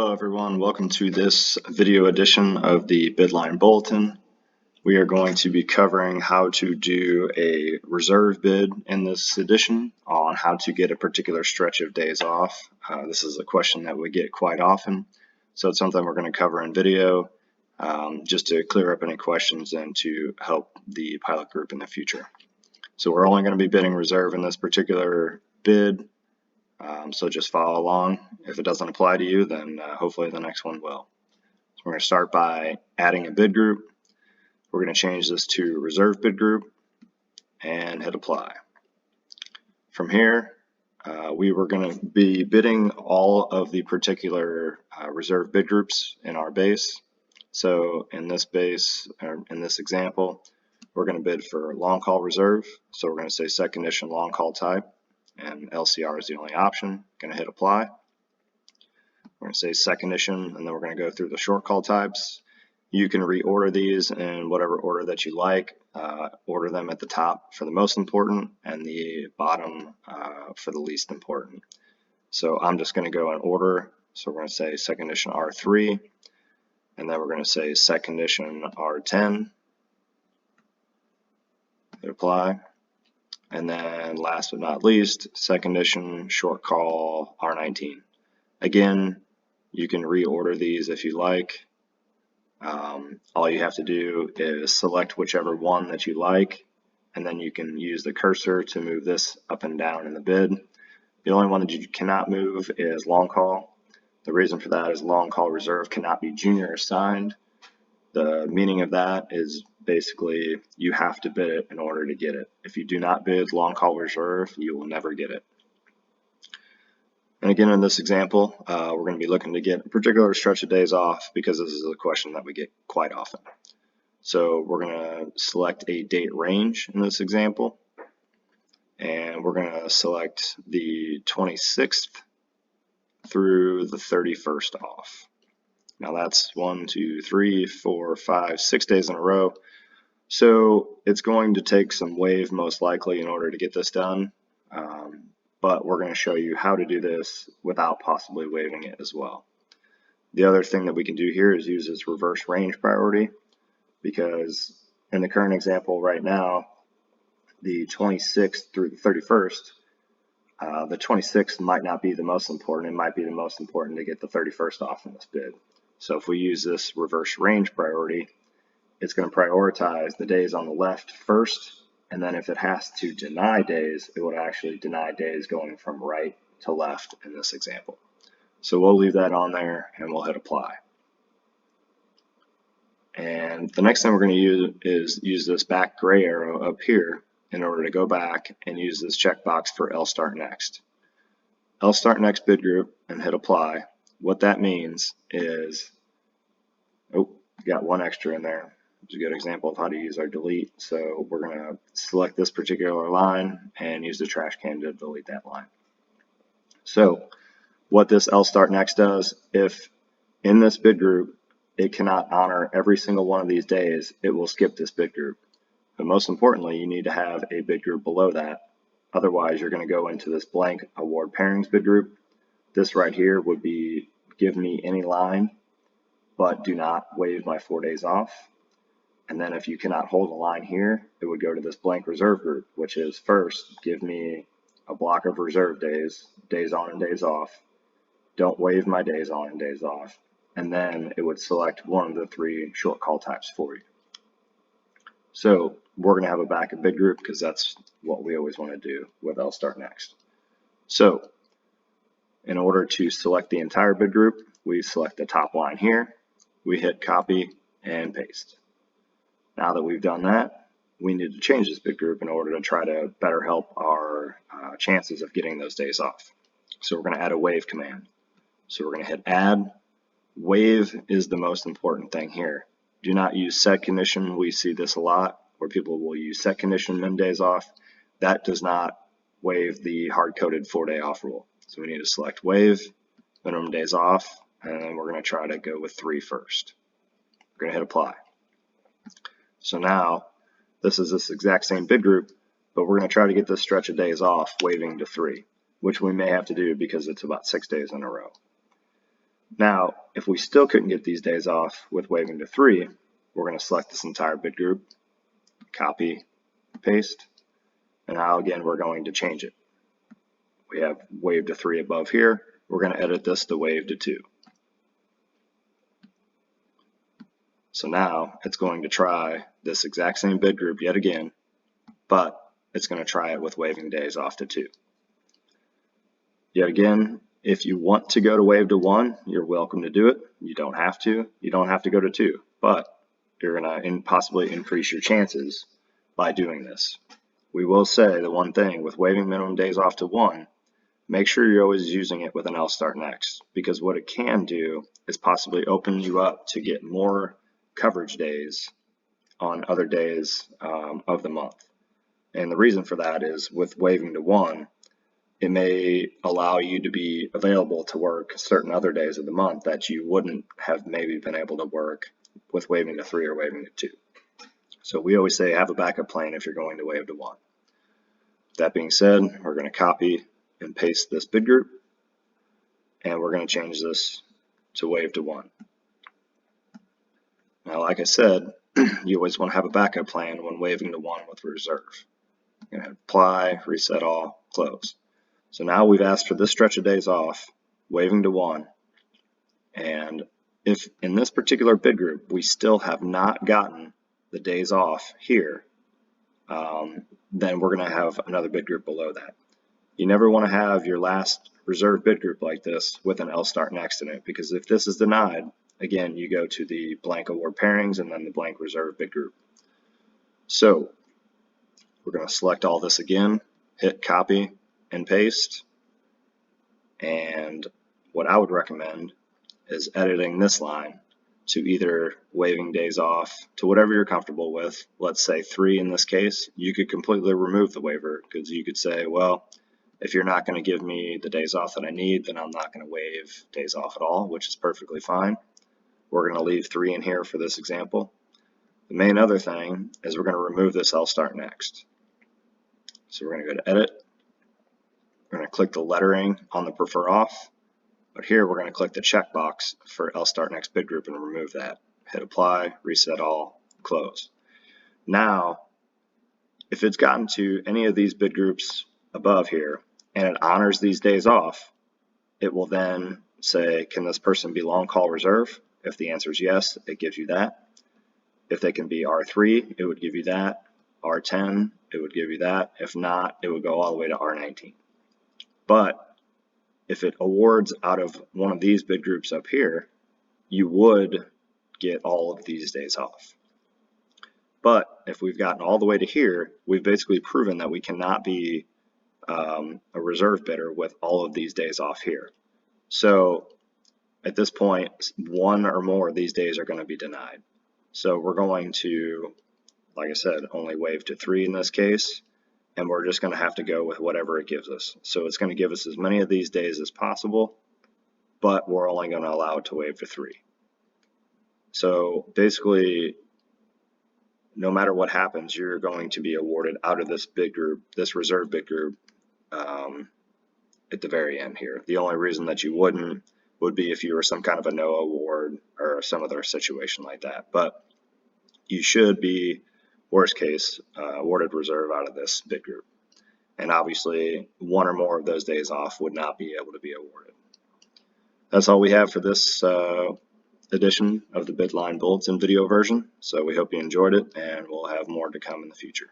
Hello everyone, welcome to this video edition of the Bidline Bulletin. We are going to be covering how to do a reserve bid in this edition on how to get a particular stretch of days off. This is a question that we get quite often, so it's something we're going to cover in video just to clear up any questions and to help the pilot group in the future. So we're only going to be bidding reserve in this particular bid. So just follow along. If it doesn't apply to you, then hopefully the next one will. So we're going to start by adding a bid group. We're going to change this to reserve bid group and hit apply. From here, we were going to be bidding all of the particular reserve bid groups in our base. So in this base, or in this example, we're going to bid for long call reserve. So we're going to say set condition long call type, and LCR is the only option. Going to hit apply. We're going to say set condition, and then we're going to go through the short call types. You can reorder these in whatever order that you like. Order them at the top for the most important and the bottom for the least important. So I'm just going to go in order. So we're going to say set condition R3, and then we're going to say set condition R10. Hit apply. And then last but not least, set condition short call R19. Again, you can reorder these if you like. All you have to do is select whichever one that you like, and then you can use the cursor to move this up and down in the bid. The only one that you cannot move is long call. The reason for that is long call reserve cannot be junior assigned. The meaning of that is basically you have to bid it in order to get it. If you do not bid long call reserve, you will never get it. And again, in this example, we're going to be looking to get a particular stretch of days off because this is a question that we get quite often. So we're going to select a date range in this example, and we're going to select the 26th through the 31st off. Now that's 1, 2, 3, 4, 5, 6 days in a row. So it's going to take some wave most likely in order to get this done. But we're going to show you how to do this without possibly waiving it as well. The other thing that we can do here is use this reverse range priority, because in the current example right now, the 26th through the 31st, the 26th might not be the most important. It might be the most important to get the 31st off in this bid. So if we use this reverse range priority, it's going to prioritize the days on the left first, and then if it has to deny days, it would actually deny days going from right to left in this example. So we'll leave that on there and we'll hit apply. And the next thing we're going to use is use this back gray arrow up here in order to go back and use this checkbox for LStart Next. LStart Next bid group and hit apply. What that means is, got one extra in there. It's a good example of how to use our delete. So we're going to select this particular line and use the trash can to delete that line. So what this LStart Next does, if in this bid group it cannot honor every single one of these days, it will skip this bid group. But most importantly, you need to have a bid group below that. Otherwise, you're going to go into this blank award pairings bid group. This right here would be give me any line, but do not waive my 4 days off. And then if you cannot hold a line here, it would go to this blank reserve group, which is first, give me a block of reserve days, days on and days off. Don't waive my days on and days off. And then it would select one of the 3 short call types for you. So we're going to have a backup bid group because that's what we always want to do with LStart Next. So in order to select the entire bid group, we select the top line here. We hit copy and paste. Now that we've done that, we need to change this bid group in order to try to better help our chances of getting those days off. So we're going to add a waive command. So we're going to hit add. Waive is the most important thing here. Do not use set condition. We see this a lot where people will use set condition min days off. That does not waive the hard-coded 4-day off rule. So we need to select waive, minimum days off, and then we're going to try to go with 3 first. We're going to hit apply. So now this is this exact same bid group, but we're going to try to get this stretch of days off waiving to 3, which we may have to do because it's about 6 days in a row. Now, if we still couldn't get these days off with waiving to 3, we're going to select this entire bid group, copy, paste, and now again we're going to change it. We have waive to 3 above here. We're going to edit this to waive to 2. So now it's going to try this exact same bid group yet again, but it's going to try it with waiving days off to 2. Yet again, if you want to go to waive to 1, you're welcome to do it. You don't have to. You don't have to go to 2, but you're going to possibly increase your chances by doing this. We will say the one thing with waiving minimum days off to 1, make sure you're always using it with an LStart Next, because what it can do is possibly open you up to get more coverage days on other days of the month. And the reason for that is with waiving to 1, it may allow you to be available to work certain other days of the month that you wouldn't have maybe been able to work with waiving to 3 or waiving to 2. So we always say have a backup plan if you're going to waive to 1. That being said, we're going to copy and paste this bid group, and we're going to change this to waive to 1. Now, like I said, you always want to have a backup plan when waiving to 1 with reserve. You're going to apply, reset all, close. So now we've asked for this stretch of days off, waiving to 1, and if in this particular bid group we still have not gotten the days off here, then we're going to have another bid group below that. You never want to have your last reserve bid group like this with an LStart Next in it, because if this is denied, again, you go to the blank award pairings and then the blank reserve bid group. So we're going to select all this again, hit copy and paste, and what I would recommend is editing this line to either waiving days off to whatever you're comfortable with. Let's say 3 in this case. You could completely remove the waiver, because you could say, well, if you're not going to give me the days off that I need, then I'm not going to waive days off at all, which is perfectly fine. We're going to leave 3 in here for this example. The main other thing is we're going to remove this LStart Next. So we're going to go to edit. We're going to click the lettering on the prefer off, but here we're going to click the checkbox for LStart Next bid group and remove that. Hit apply, reset all, close. Now, if it's gotten to any of these bid groups above here and it honors these days off, it will then say, can this person be long call reserve? If the answer is yes, it gives you that. If they can be R3, it would give you that. R10, it would give you that. If not, it would go all the way to R19. But if it awards out of one of these bid groups up here, you would get all of these days off. But if we've gotten all the way to here, we've basically proven that we cannot be a reserve bidder with all of these days off here. So at this point, 1 or more of these days are going to be denied. So we're going to, like I said, only waive to 3 in this case, and we're just going to have to go with whatever it gives us. So it's going to give us as many of these days as possible, but we're only going to allow it to waive to 3. So basically, no matter what happens, you're going to be awarded out of this bid group, this reserve bid group, at the very end here. The only reason that you wouldn't would be if you were some kind of a no award or some other situation like that. But you should be, worst case, awarded reserve out of this bid group. And obviously, 1 or more of those days off would not be able to be awarded. That's all we have for this edition of the Bidline Bulletin video version. So we hope you enjoyed it, and we'll have more to come in the future.